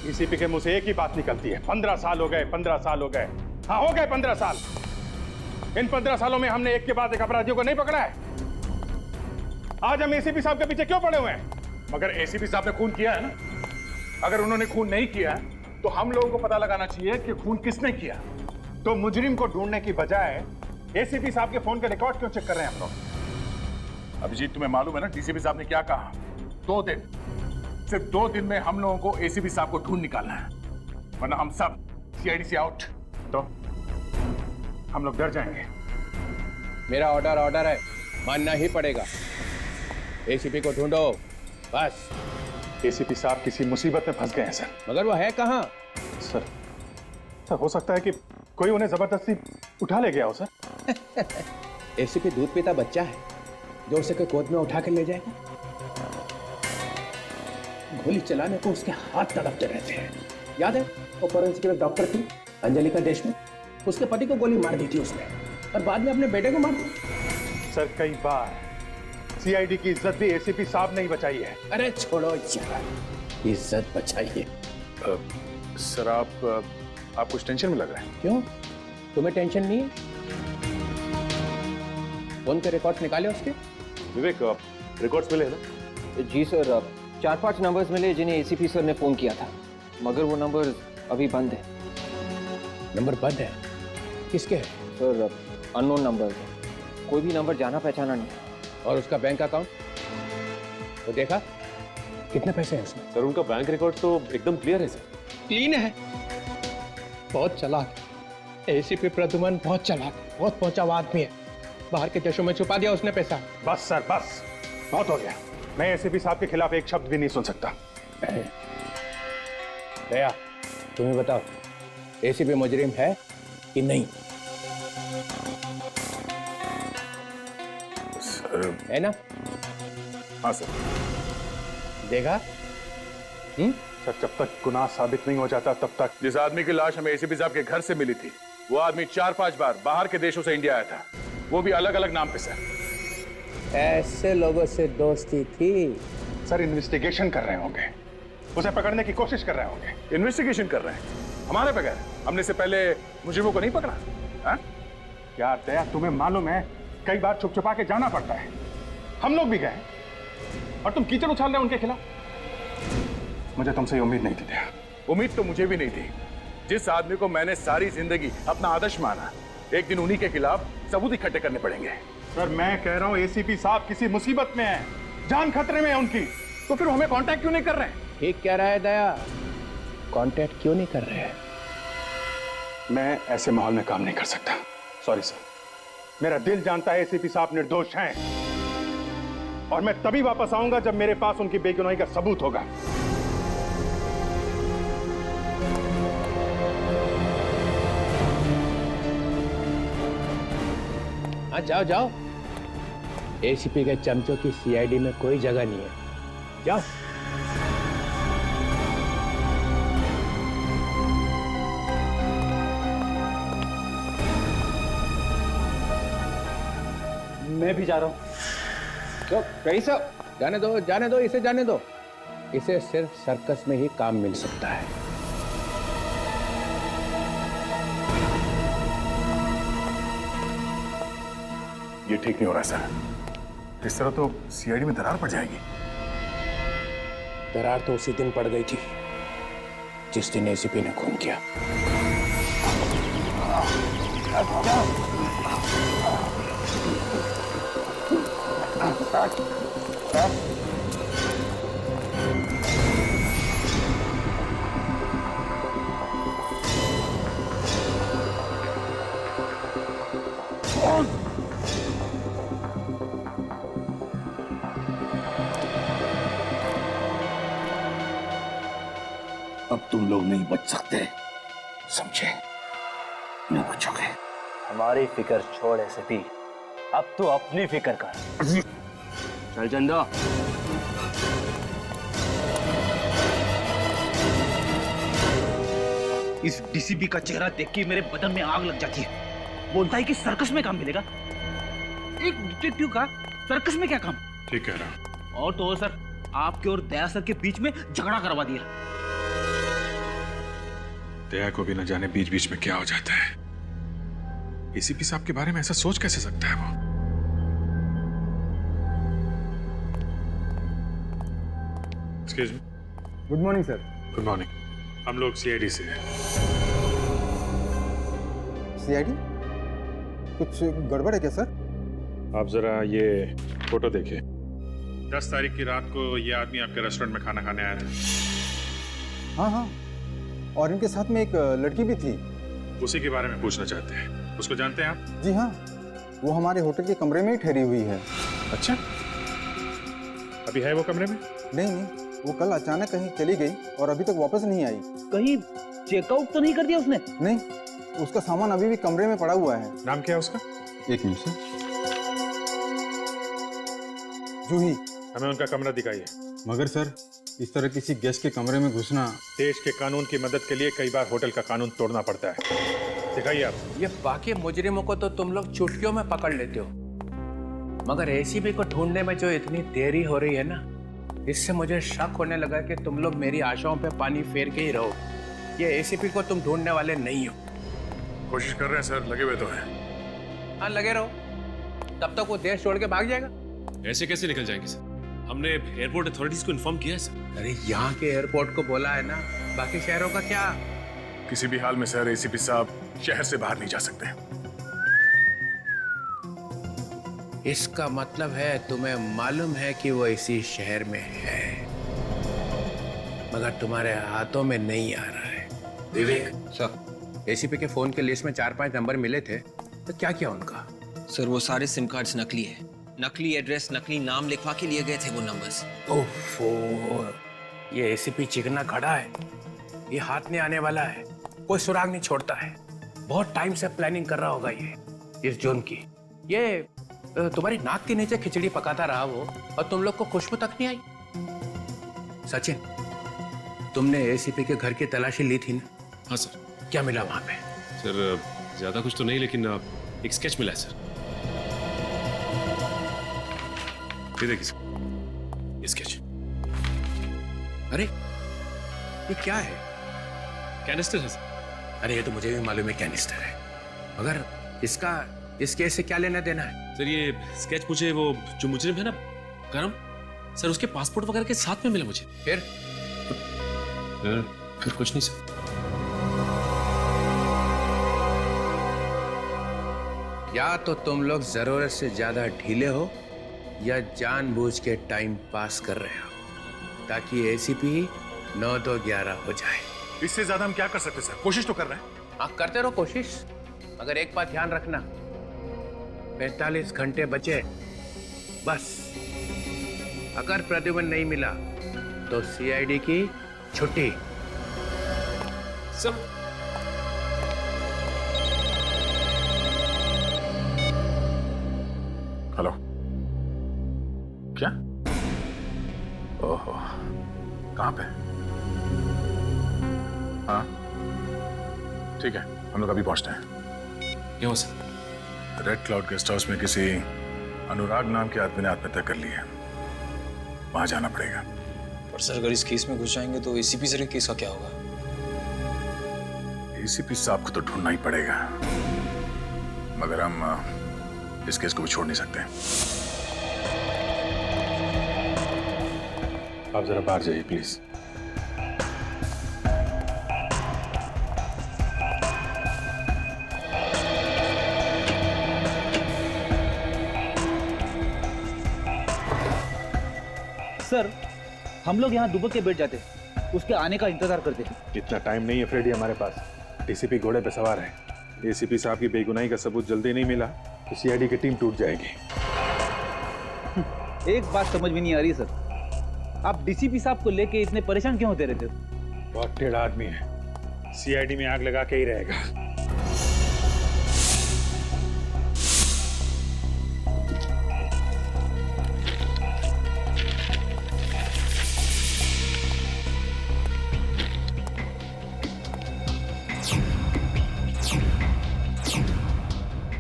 DCP के मुंह से एक ही बात निकलती है, 15 साल हो गए, 15 साल हो गए। हाँ, हो गए 15 साल। इन 15 सालों में हमने एक के बाद एक अपराधियों को नहीं पकड़ा है। आज हम एसीपी साहब के पीछे क्यों पड़े हुए हैं? मगर एसीपी साहब ने खून किया है ना। अगर उन्होंने खून नहीं किया तो हम लोगों को पता लगाना चाहिए कि खून किसने किया। तो मुजरिम को ढूंढने की बजाय एसीपी साहब के फोन के रिकॉर्ड क्यों चेक कर रहे हैं हम लोग? अभिजीत, तुम्हें मालूम है ना डीसीपी साहब ने क्या कहा? 2 दिन, सिर्फ 2 दिन में हम लोगों को एसीपी साहब को ढूंढ निकालना है, वरना हम सब सीआईडी से आउट। तो हम लोग डर जाएंगे। मेरा ऑर्डर है, मानना ही पड़ेगा। एसीपी को ढूंढो बस। एसीपी साहब किसी मुसीबत में फंस गए हैं सर। मगर वो है कहाँ? सर हो सकता है कि कोई उन्हें जबरदस्ती उठा ले गया हो सर। एसीपी दूध पीता बच्चा है जो उसे कोई गोद में उठा कर ले जाएगा। गोली चलाने को उसके हाथ तड़पते रहते हैं। याद है वो फॉरेंसिक डॉक्टर थी अंजलिका देशमुख, उसके पति को गोली मार दी थी उसने, और बाद में अपने बेटे को मार दिया। सर कई बार सीआईडी की इज्जत भी एसीपी साहब ने ही बचाई है। अरे छोड़ो यार, इज्जत बचाइए। सर आप कुछ टेंशन में लग रहे हैं। क्यों, तुम्हें टेंशन नहीं है? फोन के रिकॉर्ड्स निकाले उसके? विवेक, रिकॉर्ड्स मिले ना? जी सर, 4-5 नंबर्स मिले जिन्हें एसीपी सर ने फोन किया था, मगर वो नंबर अभी बंद है। नंबर बंद है? किसके है? सर अननोन नंबर, कोई भी नंबर जाना पहचाना नहीं। और उसका बैंक अकाउंट वो देखा? कितने पैसे हैं उसमें? सर उनका बैंक रिकॉर्ड तो एकदम क्लियर है सर। क्लीन है। बहुत चालाक एसीपी प्रद्युमन, बहुत चालाक, बहुत पहुंचा आदमी है। बाहर के देशों में छुपा दिया उसने पैसा। बस सर बस, बहुत हो गया। मैं एसीपी साहब के खिलाफ एक शब्द भी नहीं सुन सकता। दया, तुम्हें बताओ एसीपी मुजरिम है कि नहीं? है ना? हाँ सर। देखा? सर जब तक गुनाह साबित नहीं हो जाता तब तक। जिस आदमी की लाश हमें एसीपी साहब के घर से मिली थी, वो आदमी 4-5 बार बाहर के देशों से इंडिया आया था, वो भी अलग अलग नाम पे सर। ऐसे लोगों से दोस्ती थी? सर इन्वेस्टिगेशन कर रहे होंगे, उसे पकड़ने की कोशिश कर रहे होंगे। इन्वेस्टिगेशन कर रहे हैं हमारे बगैर? हमने से पहले मुजरिमों को नहीं पकड़ा? हाँ? यार दया, तुम्हें मालूम है कई बार छुप छुपा के जाना पड़ता है। हम लोग भी गए और तुम कीचड़ उछाल रहे हो उनके खिलाफ। मुझे तुमसे उम्मीद नहीं थी दया। उम्मीद तो मुझे भी नहीं थी। जिस आदमी को मैंने सारी जिंदगी अपना आदर्श माना, एक दिन उन्हीं के खिलाफ सबूत इकट्ठे करने पड़ेंगे। सर मैं कह रहा हूं एसीपी साहब किसी मुसीबत में है, जान खतरे में है उनकी, तो फिर हमें कांटेक्ट क्यों नहीं कर रहे हैं? ठीक कह रहा है दया, कांटेक्ट क्यों नहीं कर रहे हैं? मैं ऐसे माहौल में काम नहीं कर सकता। सॉरी सर, मेरा दिल जानता है एसीपी साहब निर्दोष हैं, और मैं तभी वापस आऊंगा जब मेरे पास उनकी बेगुनाही का सबूत होगा। हाँ जाओ जाओ, एसीपी के चमचों की सीआईडी में कोई जगह नहीं है, जाओ। मैं भी जा रहा हूँ। तो कहीं से जाने दो, जाने दो, इसे जाने दो। इसे सिर्फ सर्कस में ही काम मिल सकता है। ये ठीक नहीं हो रहा सर। इस तरह तो सीआईडी में दरार पड़ जाएगी। दरार तो उसी दिन पड़ गई थी जिस दिन एसीपी ने खून किया। अब तुम लोग नहीं बच सकते, समझे? नहीं बचोगे। हमारी फिक्र छोड़ एसीपी, अब तू अपनी फिक्र कर। चल चंदा। इस डीसीपी का चेहरा देख के मेरे बदन में आग लग जाती है। बोलता है कि सर्कस में काम मिलेगा। एक डिटेक्टिव का सर्कस में क्या काम? ठीक कह रहा। और तो और सर, आपके और दया सर के बीच में झगड़ा करवा दिया। दया को भी न जाने बीच बीच में क्या हो जाता है। एसीपी साहब के बारे में ऐसा सोच कैसे सकता है वो? Excuse me. Good morning sir. Good morning. हम लोग सीआईडी से हैं। सीआईडी? कुछ गड़बड़ है क्या सर? आप जरा ये फोटो देखिए। 10 तारीख की रात को ये आदमी आपके रेस्टोरेंट में खाना खाने आया था। हाँ हाँ, और इनके साथ में एक लड़की भी थी। उसी के बारे में पूछना चाहते हैं। उसको जानते हैं आप? जी हाँ, वो हमारे होटल के कमरे में ही ठहरी हुई है। अच्छा, अभी है वो कमरे में? नहीं, वो कल अचानक कहीं चली गई और अभी तक वापस नहीं आई। कहीं चेकआउट तो नहीं कर दिया उसने? नहीं, उसका सामान अभी भी कमरे में पड़ा हुआ है। नाम क्या है उसका? एक मिनट सर। जूही। हमें उनका कमरा दिखाइए। मगर सर, इस तरह किसी गेस्ट के कमरे में घुसना। देश के कानून की मदद के लिए कई बार होटल का कानून तोड़ना पड़ता है। दिखाइए आप। ये बाकी मुजरिमों को तो तुम लोग चुटकियों में पकड़ लेते हो, मगर एसीपी को ढूंढने में जो इतनी देरी हो रही है ना, इससे मुझे शक होने लगा कि तुम लोग मेरी आशाओं पे पानी फेर के ही रहो। ये एसीपी को तुम ढूंढने वाले नहीं हो। कोशिश कर रहे हैं सर, लगे हुए तो हैं। हाँ, लगे रहो, तब तक वो देश छोड़ के भाग जाएगा। ऐसे कैसे निकल जाएंगे सर? हमने एयरपोर्ट अथॉरिटीज को इन्फॉर्म किया है सर। अरे यहाँ के एयरपोर्ट को बोला है ना, बाकी शहरों का क्या? किसी भी हाल में सर एसीपी साहब शहर से बाहर नहीं जा सकते। इसका मतलब है तुम्हें मालूम है कि वो इसी शहर में है, मगर तुम्हारे हाथों में नहीं आ रहा है। विवेक सर। एसीपी के फोन के लिस्ट में 4-5 नंबर मिले थे, तो क्या किया उनका? सर, वो सारे सिम कार्ड्स नकली है। नकली एड्रेस, नकली नाम लिखवा के लिए गए थे वो नंबर्स। ओफो, ये एसीपी चिकना खड़ा है, ये हाथ में आने वाला है, कोई सुराग नहीं छोड़ता है। बहुत टाइम से प्लानिंग कर रहा होगा ये इस जोन की। ये तुम्हारी नाक के नीचे खिचड़ी पकाता रहा वो, और तुम लोग को खुशबू तक नहीं आई। सचिन, तुमने एसीपी के घर की तलाशी ली थी ना? हाँ सर। क्या मिला वहां पे? सर ज्यादा कुछ तो नहीं, लेकिन एक स्केच मिला है सर। ये देखिए सर, ये स्केच। अरे ये क्या है? कैनिस्टर है सर। अरे ये तो मुझे भी मालूम है कैनिस्टर है, मगर इस केस से क्या लेना देना है? सर ये स्केच मुझे वो जो मुजरिम है ना करम सर, उसके पासपोर्ट वगैरह के साथ में मिला मुझे। फिर कुछ नहीं सर। या तो तुम लोग जरूरत से ज्यादा ढीले हो, या जानबूझ के टाइम पास कर रहे हो, ताकि एसीपी 9 तो 11 हो जाए। इससे ज्यादा हम क्या कर सकते सर? कोशिश तो कर रहे हैं। हाँ, करते रहो कोशिश, मगर एक बात ध्यान रखना, 45 घंटे बचे बस। अगर प्रतिबंध नहीं मिला तो सीआईडी की छुट्टी। सर हेलो, क्या? ओहो, कहाँ पे? हाँ ठीक है, हम लोग अभी पहुंचते हैं। क्या हुआ sir? Red cloud guest house में किसी अनुराग नाम के आदमी ने आत्महत्या कर ली है, वहां जाना पड़ेगा। पर सर, अगर इस केस में घुस जाएंगे तो एसीपी सर के केस का क्या होगा? एसीपी साहब को तो ढूंढना ही पड़ेगा, मगर हम इस केस को भी छोड़ नहीं सकते। आप जरा बाहर जाइए प्लीज। सर, हम लोग यहाँ दुबक के बैठ जाते, उसके आने का इंतजार करते। इतना टाइम नहीं है फ्रेडी हमारे पास। डीसीपी घोड़े पे सवार है। एसीपी साहब की बेगुनाही का सबूत जल्दी नहीं मिला तो सीआईडी की टीम टूट जाएगी। एक बात समझ में नहीं आ रही सर, आप डीसीपी साहब को लेके इतने परेशान क्यों होते रहते हो? बहुत टेढ़ा आदमी है, सीआईडी में आग लगा के ही रहेगा।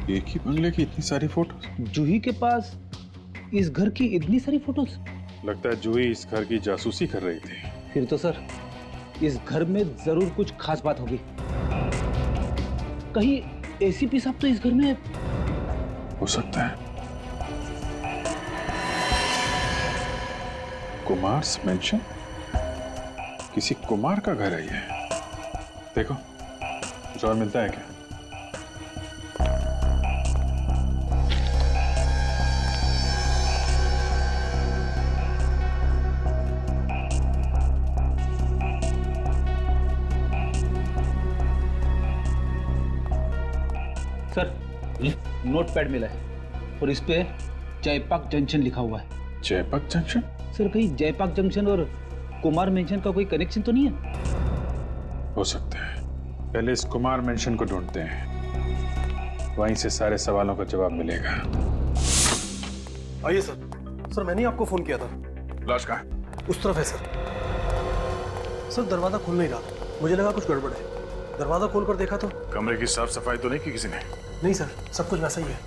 एक ही बंगले की इतनी सारी फोटो? जूही के पास इस घर की इतनी सारी फोटोज? लगता है जूही इस घर की जासूसी कर रही थी। फिर तो सर इस घर में जरूर कुछ खास बात होगी। कहीं एसीपी साहब तो इस घर में हो सकता है। कुमार मेंशन, किसी कुमार का घर है ये। देखो कुछ और मिलता है क्या? सर नोट पैड मिला है और इस पे जयपाक जंक्शन लिखा हुआ है। जयपाक जंक्शन? सर कहीं जयपाक जंक्शन और कुमार मेंशन का कोई कनेक्शन तो नहीं है? हो सकता है। पहले इस कुमार मेंशन को ढूंढते हैं, वहीं से सारे सवालों का जवाब मिलेगा। आइए सर। सर मैंने ही आपको फोन किया था। लाश कहाँ है? उस तरफ है सर। सर दरवाजा खुल नहीं रहा, मुझे लगा कुछ गड़बड़ है। दरवाजा खोल कर देखा तो कमरे की साफ सफाई तो नहीं की किसी ने? नहीं सर, सब कुछ वैसा ही है।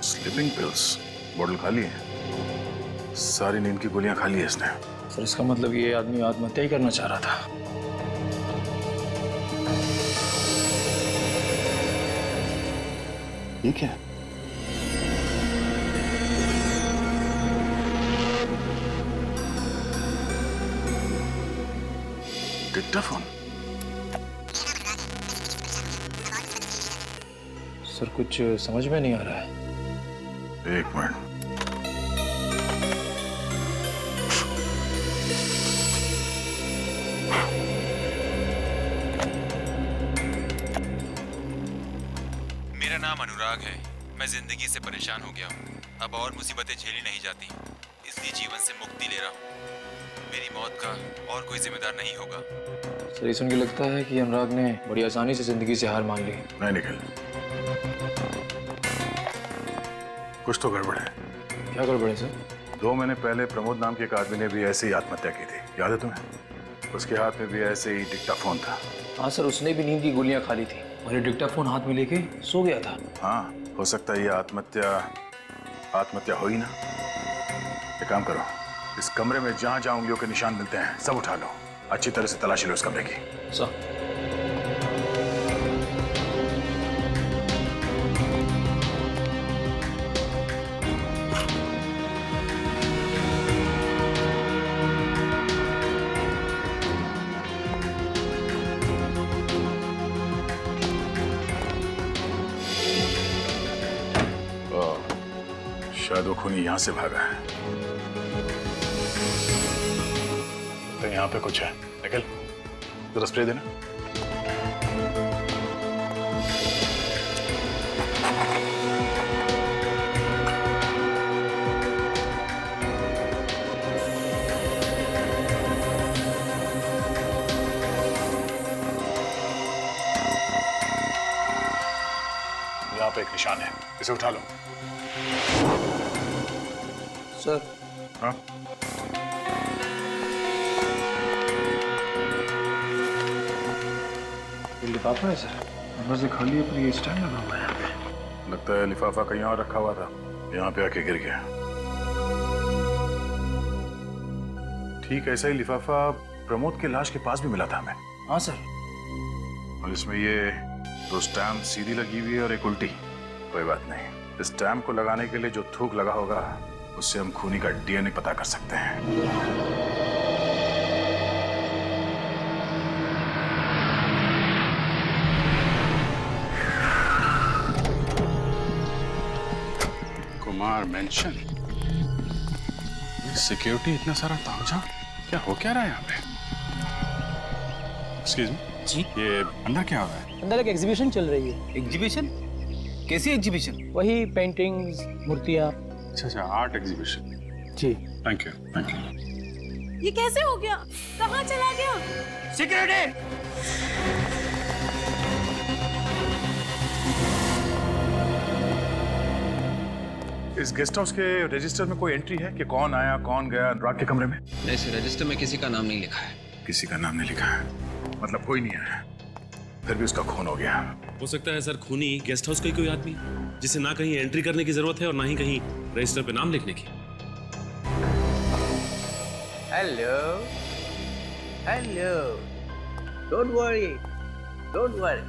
स्लीपिंग पिल्स बोतल खाली है, सारी नींद की गोलियां खाली है इसने। सर इसका मतलब ये आदमी आत्महत्या ही करना चाह रहा था। ये क्या? डिक्टाफोन? सर कुछ समझ में नहीं आ रहा है। एक मिनट। मेरा नाम अनुराग है। मैं जिंदगी से परेशान हो गया हूँ। अब और मुसीबतें झेली नहीं जाती, इसलिए जीवन से मुक्ति ले रहा हूँ। मेरी मौत का और कोई जिम्मेदार नहीं होगा। सर ये सुन के लगता है कि अनुराग ने बड़ी आसानी से जिंदगी से हार मान ली। नहीं निखिल, कुछ तो गड़बड़ है। क्या गड़बड़ है सर? 2 महीने पहले प्रमोद नाम के एक आदमी ने भी ऐसे ही आत्महत्या की थी, याद है तुम्हें? उसके हाथ में भी ऐसे ही डिक्टाफोन था। हाँ सर, उसने भी नींद की गोलियां खा ली थी और ये डिक्टाफोन हाथ में लेके सो गया था। हाँ, हो सकता है ये आत्महत्या हो ही ना। एक काम करो, इस कमरे में जहां जहां उंगलियों के निशान मिलते हैं सब उठा लो, अच्छी तरह से तलाशी लो इस कमरे की। सर शायद वो खूनी यहां से भागा है। तो यहाँ पे कुछ है। निकल, जरा स्प्रे देना। यहाँ पे एक निशान है, इसे उठा लो। सर। हाँ? ये लिफाफा है सर, अंदर से खाली है पर ये स्टैंड लगा हुआ है यहाँ पे। लगता है लिफाफा कहीं और रखा हुआ था, यहाँ पे आके गिर गया। ठीक ऐसा ही लिफाफा प्रमोद के लाश के पास भी मिला था हमें। हाँ सर। और इसमें ये 2 स्टैम्प सीधी लगी हुई है और एक उल्टी। कोई बात नहीं, इस स्टैम्प को लगाने के लिए जो थूक लगा होगा उससे हम खूनी का डीएनए पता कर सकते हैं। कुमार मेंशन, सिक्योरिटी इतना सारा तामझाम, क्या हो क्या रहा है यहाँ पे? एक्सक्यूज मी जी, ये अंदर क्या हो रहा है? अंदर एक एग्जीबिशन चल रही है। एग्जीबिशन? कैसी एग्जीबिशन? वही पेंटिंग्स, मूर्तियाँ। अच्छा, आर्ट एग्जीबिशन। जी, थैंक यू। ये कैसे हो गया? कहाँ चला गया? सिक्योरिटी! इस गेस्ट हाउस के रजिस्टर में कोई एंट्री है कि कौन आया कौन गया अनुराग के कमरे में? नहीं सर, रजिस्टर में किसी का नाम नहीं लिखा है। किसी का नाम नहीं लिखा है, मतलब कोई नहीं आया। फिर भी उसका खून हो गया। हो सकता है सर खूनी गेस्ट हाउस का ही कोई आदमी है, जिसे ना कहीं एंट्री करने की जरूरत है और ना ही कहीं रजिस्टर पे नाम लिखने की। Hello hello, don't worry don't worry,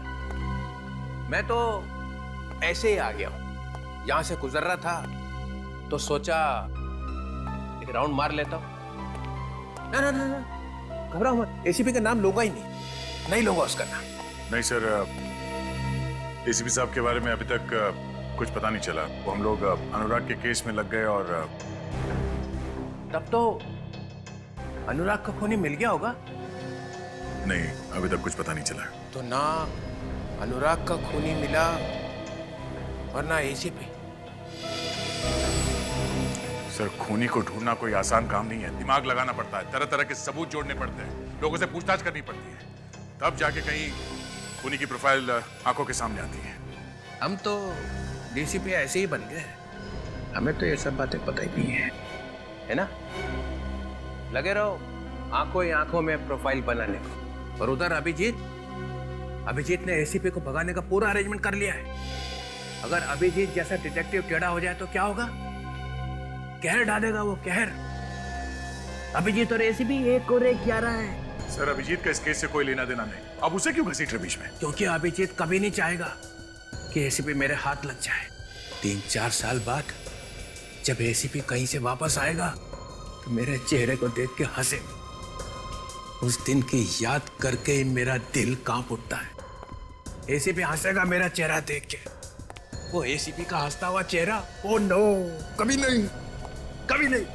मैं तो ऐसे ही आ गया हूं। यहां से गुजर रहा था तो सोचा एक राउंड मार लेता हूं। ना ना ना ना, घबराओ मत, एसीपी का नाम लूंगा ही नहीं लूंगा उसका नाम। नहीं सर, एसीपी साहब के बारे में अभी तक कुछ पता नहीं चला। वो हम लोग अनुराग के केस में लग गए और तब तो अनुराग का खूनी मिल गया होगा। नहीं, अभी तक कुछ पता नहीं चला। तो ना अनुराग का खूनी मिला और ना एसीपी। सर, खूनी को ढूंढना कोई आसान काम नहीं है। दिमाग लगाना पड़ता है, तरह तरह के सबूत जोड़ने पड़ते हैं, लोगों से पूछताछ करनी पड़ती है, तब जाके कहीं खूनी की प्रोफाइल आंखों के सामने आती है। हम तो डीसीपी ऐसे ही बन गए, हमें तो ये सब बातें पता ही नहीं है ना? लगे रहो आंखों ही आंखों में प्रोफाइल बनाने को। और उधर अभिजीत ने एसीपी को भगाने का पूरा अरेंजमेंट कर लिया है। अगर अभिजीत जैसा डिटेक्टिव टेढ़ा हो जाए तो क्या होगा? कहर डालेगा वो, कहर। अभिजीत और एसीपी एक और एक 11 है। सर, अभिजीत का इस केस से कोई लेना देना नहीं। अब उसे क्यों घसीट रहे बीच में? क्योंकि अभिजीत कभी नहीं चाहेगा कि एसीपी मेरे हाथ लग जाए। 3-4 साल बाद जब एसीपी कहीं से वापस आएगा तो मेरे चेहरे को देख के हंसे। उस दिन की याद करके ही मेरा दिल कांप उठता है। एसीपी हंसेगा मेरा चेहरा देख के। वो एसीपी का हंसता हुआ चेहरा, ओ नो, कभी नहीं, कभी नहीं,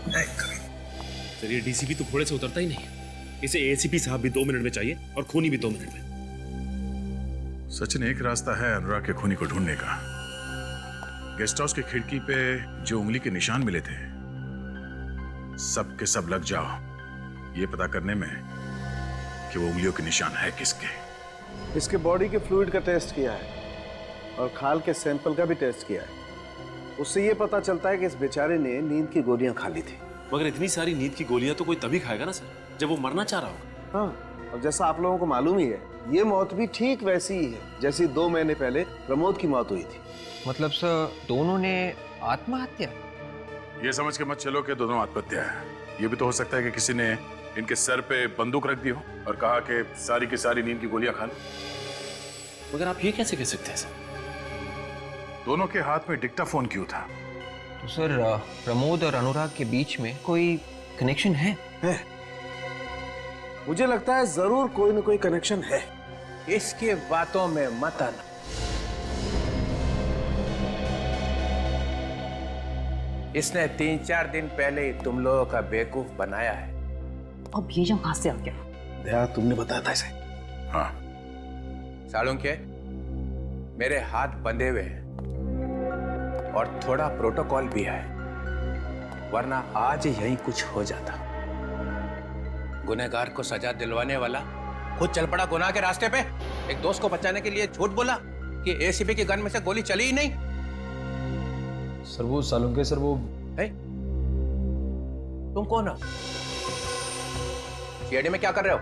नहीं कभी। सर, ये डीसीपी तो घोड़े से उतरता ही नहीं है। इसे एसीपी साहब भी 2 मिनट में चाहिए और खूनी भी 2 मिनट में। सचिन, एक रास्ता है अनुराग के खूनी को ढूंढने का। गेस्ट हाउस की खिड़की पे जो उंगली के निशान मिले थे, सब के सब लग जाओ ये पता करने में कि वो उंगलियों के निशान है किसके। इसके बॉडी के फ्लूइड का टेस्ट किया है और खाल के सैंपल का भी टेस्ट किया है। उससे ये पता चलता है कि इस बेचारे ने नींद की गोलियां खा ली थी। मगर इतनी सारी नींद की गोलियां तो कोई तभी खाएगा ना सर, जब वो मरना चाह रहा होगा। हाँ, और जैसा आप लोगों को मालूम ही है, ये मौत भी ठीक वैसी ही है जैसी 2 महीने पहले प्रमोद की मौत हुई थी। मतलब सर, दोनों ने आत्महत्या? ये समझ के मत चलो कि दोनों आत्महत्या है। ये भी तो हो सकता है कि किसी ने इनके सर पे बंदूक रख दी हो और कहा कि सारी की सारी नींद की गोलियां खा लो। मगर आप ये कैसे कह सकते हैं सर? दोनों के हाथ में डिक्टाफोन क्यों था? तो सर, प्रमोद और अनुराग के बीच में कोई कनेक्शन है? मुझे लगता है जरूर कोई ना कोई कनेक्शन है। इसके बातों में मत आना। इसने 3-4 दिन पहले ही तुम लोगों का बेवकूफ बनाया है। अब ये कहां से आ गया? दया, तुमने बताया था इसे? हाँ। सालुंके, मेरे हाथ बंधे हुए हैं और थोड़ा प्रोटोकॉल भी है, वरना आज यही कुछ हो जाता। गुनहगार को सजा दिलवाने वाला खुद चल पड़ा गुनाह के रास्ते पे। एक दोस्त को बचाने के लिए झूठ बोला कि एसीपी के गन में से गोली चली ही नहीं। सर, वो सालुंके सर, वो है? तुम कौन हो? सीआईडी में क्या कर रहे हो?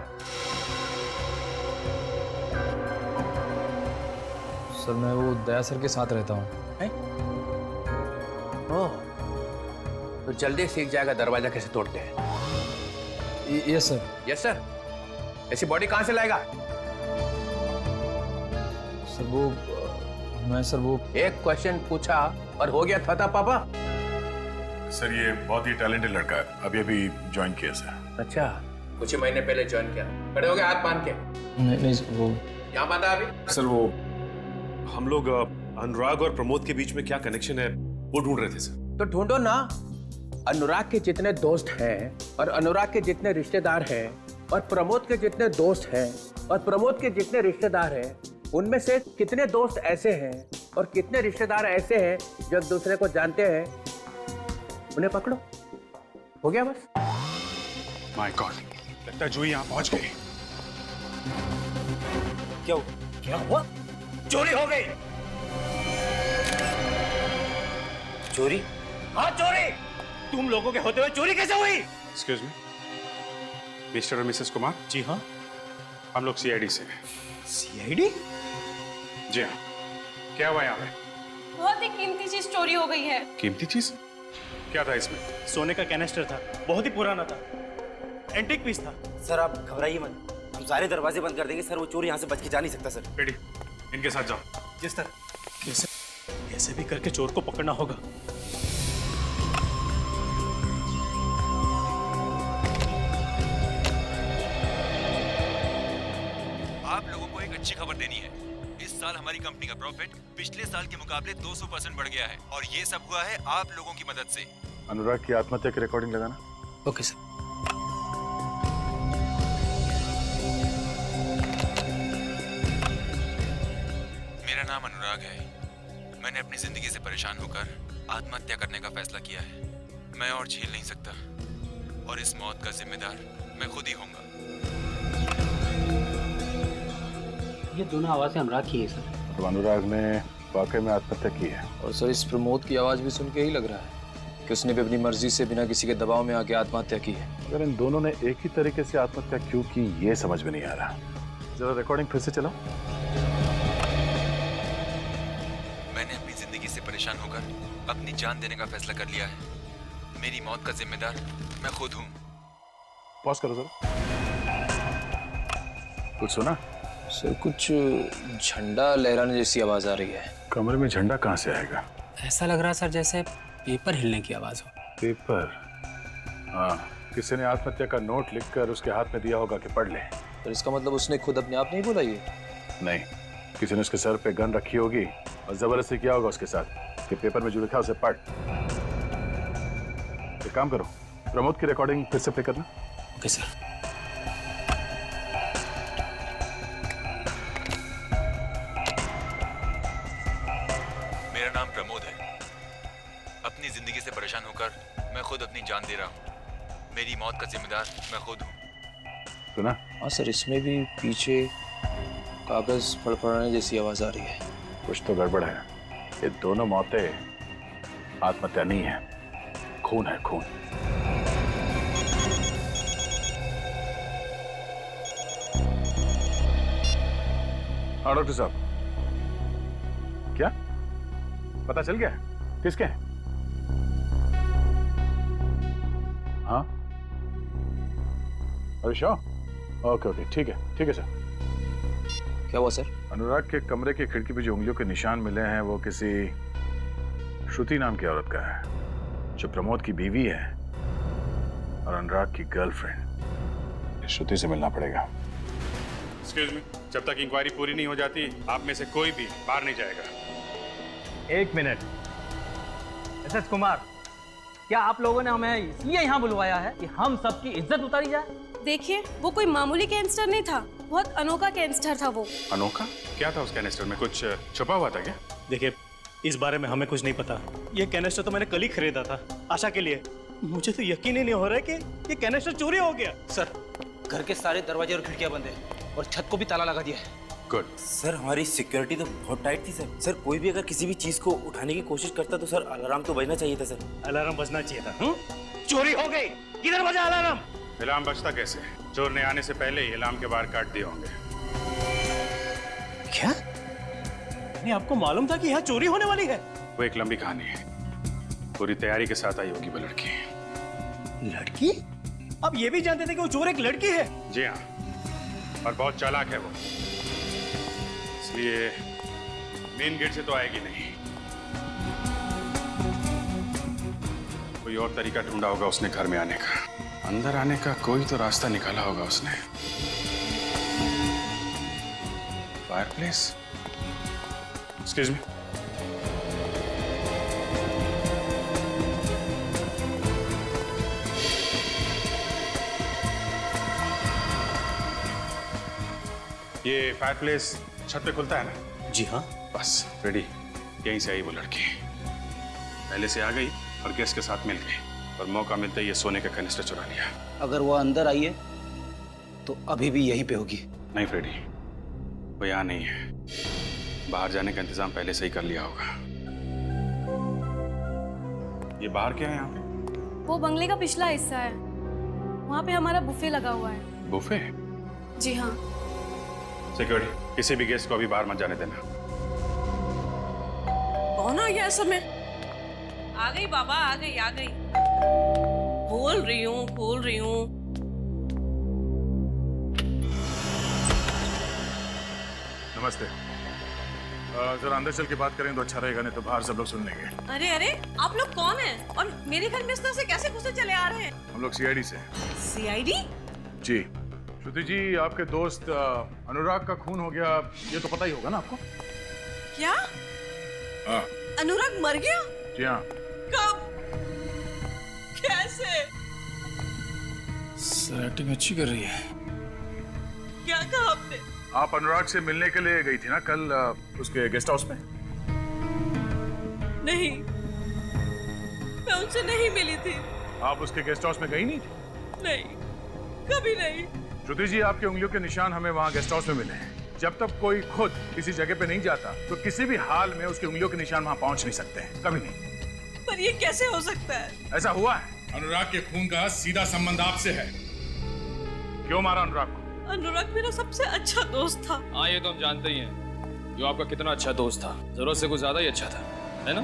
सर, मैं वो दया सर के साथ रहता हूँ। ओह, तो जल्दी सीख जाएगा दरवाजा कैसे तोड़ते हैं। Yes sir. Yes sir. ऐसी बॉडी कहां से लाएगा? सर, वो मैं सर, वो एक क्वेश्चन पूछा और हो गया था पापा। सर, ये बहुत ही टैलेंटेड लड़का है, अभी अभी ज्वाइन किया सर। अच्छा, कुछ ही महीने पहले ज्वाइन किया। खड़े हो गए हाथ बांध के? नहीं वो यहाँ बांधा अभी? सर, वो हम लोग अनुराग और प्रमोद के बीच में क्या कनेक्शन है वो ढूंढ रहे थे सर। तो ढूंढो ना। अनुराग के जितने दोस्त हैं और अनुराग के जितने रिश्तेदार हैं और प्रमोद के जितने दोस्त हैं और प्रमोद के जितने रिश्तेदार हैं, उनमें से कितने दोस्त ऐसे हैं और कितने रिश्तेदार ऐसे हैं जो एक दूसरे को जानते हैं, उन्हें पकड़ो। हो गया बस। माय गॉड, लगता है जूही यहाँ पहुंच गई। क्या हुआ? चोरी हो गई। चोरी? हाँ, चोरी। तुम लोगों के होते हुए चोरी कैसे हुई? एक्सक्यूज मी, मिस्टर और मिसेस कुमार। जी हाँ, हम लोग सीआईडी से हैं। सीआईडी? जी हाँ। क्या हुआ यहाँ पे? बहुत ही कीमती चीज चोरी हो गई है। कीमती चीज? क्या था इसमें? सोने का कैनिस्टर था, बहुत ही पुराना था, एंटीक पीस था। सर आप घबराइए मत, हम सारे दरवाजे बंद कर देंगे सर। वो चोर यहाँ से बच के जा नहीं सकता सर। बेटी, इनके साथ जाओ। जी सर। कैसे भी करके चोर को पकड़ना होगा। आप लोगों को एक अच्छी खबर देनी है। इस साल हमारी कंपनी का प्रॉफिट पिछले साल के मुकाबले 200% बढ़ गया है और ये सब हुआ है आप लोगों की मदद से। अनुराग की आत्महत्या की रिकॉर्डिंग लगाना। Okay sir. मेरा नाम अनुराग है। मैंने अपनी जिंदगी से परेशान होकर आत्महत्या करने का फैसला किया है। मैं और झेल नहीं सकता और इस मौत का जिम्मेदार मैं खुद ही होऊंगा। ये दोनों आवाजें अनुराग की है सर। तो अनुराग ने वाकई में आत्महत्या की है। और सर इस प्रमोद की आवाज भी सुन के ही लग रहा है कि उसने भी अपनी मर्जी से बिना किसी के दबाव में आके आत्महत्या की है। अगर इन दोनों ने एक ही तरीके से आत्महत्या क्यों की ये समझ में नहीं आ रहा। जरा रिकॉर्डिंग फिर से चलाओ। मैंने अपनी जिंदगी से परेशान होकर अपनी जान देने का फैसला कर लिया है। मेरी मौत का जिम्मेदार मैं खुद हूँ। पॉज करो जरा। कुछ सुना? सर कुछ झंडा लहराने जैसी आवाज आ रही है। कमरे में झंडा कहाँ से आएगा? ऐसा लग रहा सर जैसे पेपर हिलने की आवाज हो। पेपर? हाँ, किसी ने आत्महत्या का नोट लिखकर उसके हाथ में दिया होगा कि पढ़ ले। तो इसका मतलब उसने खुद अपने आप नहीं बोला ये? नहीं, किसी ने उसके सर पे गन रखी होगी और जबरदस्ती किया होगा उसके साथ कि पेपर में जो लिखा उसे पढ़। एक काम करो, प्रमोद की रिकॉर्डिंग फिर से प्ले करना। Okay sir. मेरा नाम प्रमोद है। अपनी जिंदगी से परेशान होकर मैं खुद अपनी जान दे रहा हूँ। मेरी मौत का जिम्मेदार मैं खुद हूँ। सुना? हाँ सर, इसमें भी पीछे कागज फड़फड़ाने जैसी आवाज आ रही है। कुछ तो गड़बड़ है। ये दोनों मौतें आत्महत्या नहीं है, खून है, खून। हाँ डॉक्टर साहब, क्या पता चल गया किसके हैं? हाँ, अरे श्योर। ओके ओके, ठीक है सर। क्या हुआ सर? अनुराग के कमरे की खिड़की पे जो उंगलियों के निशान मिले हैं वो किसी श्रुति नाम की औरत का है, जो प्रमोद की बीवी है और अनुराग की गर्लफ्रेंड। श्रुति से मिलना पड़ेगा। एक्सक्यूज मी, जब तक इंक्वायरी पूरी नहीं हो जाती आप में से कोई भी बाहर नहीं जाएगा। एक मिनट। एसएस कुमार, क्या आप लोगों ने हमें इसलिए यहाँ बुलवाया है कि हम सबकी इज्जत उतारी जाए? देखिए, वो कोई मामूली कैंसर नहीं था, बहुत अनोखा कैंसर था वो। अनोखा? क्या था उस कैनिस्टर में? कुछ छुपा हुआ था क्या? देखिए, इस बारे में हमें कुछ नहीं पता। ये कैनिस्टर तो मैंने कल ही खरीदा था आशा के लिए। मुझे तो यकीन ही नहीं हो रहा है कि ये कैनिस्टर चोरी हो गया। सर, घर के सारे दरवाजे और खिड़कियां बंद है और छत को भी ताला लगा दिया है। गुड। सर हमारी सिक्योरिटी तो बहुत टाइट थी सर। सर कोई भी अगर किसी भी चीज को उठाने की कोशिश करता तो सर अलार्म तो बजना चाहिए था सर। अलार्म बजना चाहिए था। चोरी हो गई, किधर बजा अलार्म? अलार्म बजता कैसे? चोर ने आने से पहले ही अलार्म के बाहर काट दिए होंगे। क्या? नहीं, आपको मालूम था कि यहाँ चोरी होने वाली है? वो एक लंबी कहानी है, पूरी तैयारी के साथ आई होगी वो लड़की। लड़की? आप ये भी जानते थे कि वो चोर एक लड़की है? जी हाँ, और बहुत चालाक है वो, इसलिए मेन गेट से तो आएगी नहीं। कोई और तरीका ढूंढा होगा उसने घर में आने का, अंदर आने का कोई तो रास्ता निकाला होगा उसने। फायरप्लेस? एक्सक्यूज मी, ये फायरप्लेस छत पे खुलता है ना? जी हाँ। बस रेडी, यहीं से आई वो लड़की। पहले से आ गई और गेस्ट के साथ मिल गई और मौका मिलते ही ये सोने का कैनिस्टर चुरा लिया। अगर वो अंदर आई है तो अभी भी यहीं पे होगी। नहीं फ्रेडी, वो यहाँ नहीं है। बाहर जाने का इंतजाम पहले से ही कर लिया होगा। ये बाहर क्या है यहाँ पे? वो बंगले का पिछला हिस्सा है, वहाँ पे हमारा बुफे लगा हुआ है। बुफे? जी हाँ। सिक्योरिटी, किसी भी गेस्ट को अभी बाहर मत जाने देना। कौन आ गया समय? आ गई बाबा, आ गई आ गई। खोल रही हूँ। नमस्ते। जरा अंदर चल के बात करें तो अच्छा रहेगा, नहीं तो बाहर सब लोग सुन लेंगे। अरे अरे, आप लोग कौन हैं? और मेरे घर में इस तरह से कैसे घुसे चले आ रहे हैं? हम लोग सीआईडी से। सीआईडी? जी। श्रुति जी, आपके दोस्त अनुराग का खून हो गया, ये तो पता ही होगा ना आपको? क्या? हाँ। अनुराग मर गया? जी हाँ। कब? कैसे? सर एक्टिंग अच्छी कर रही है। क्या कहा आपने? आप अनुराग से मिलने के लिए गई थी ना कल उसके गेस्ट हाउस में? नहीं, मैं उनसे नहीं मिली थी। आप उसके गेस्ट हाउस में गई नहीं थी? नहीं, कभी नहीं। श्रुति जी, आपकी उंगलियों के निशान हमें वहाँ गेस्ट हाउस में मिले हैं। जब तक कोई खुद किसी जगह पे नहीं जाता तो किसी भी हाल में उसकी उंगलियों के निशान वहाँ पहुँच नहीं सकते हैं, कभी नहीं। पर ये कैसे हो सकता है? ऐसा हुआ है। अनुराग के खून का सीधा संबंध आपसे है। क्यों मारा अनुराग को? अनुराग मेरा सबसे अच्छा दोस्त था। हाँ, ये तो हम जानते ही हैं। जो आपका कितना अच्छा दोस्त था, जरूरत से कुछ ज्यादा ही अच्छा था, है ना?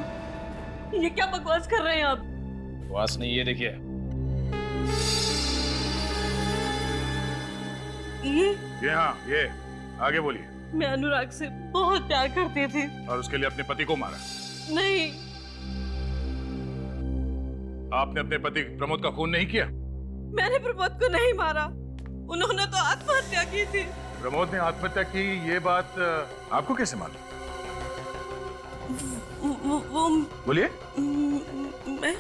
ये क्या बकवास कर रहे हैं आप? बकवास नहीं, ये देखिए। ये हाँ, ये आगे बोलिए। मैं अनुराग से बहुत प्यार करती थी। और उसके लिए अपने पति को मारा? नहीं। आपने अपने पति प्रमोद का खून नहीं किया? मैंने प्रमोद को नहीं मारा, उन्होंने तो आत्महत्या की थी। प्रमोद ने आत्महत्या की, ये बात आपको कैसे मालूम? वो बोलिए। मैं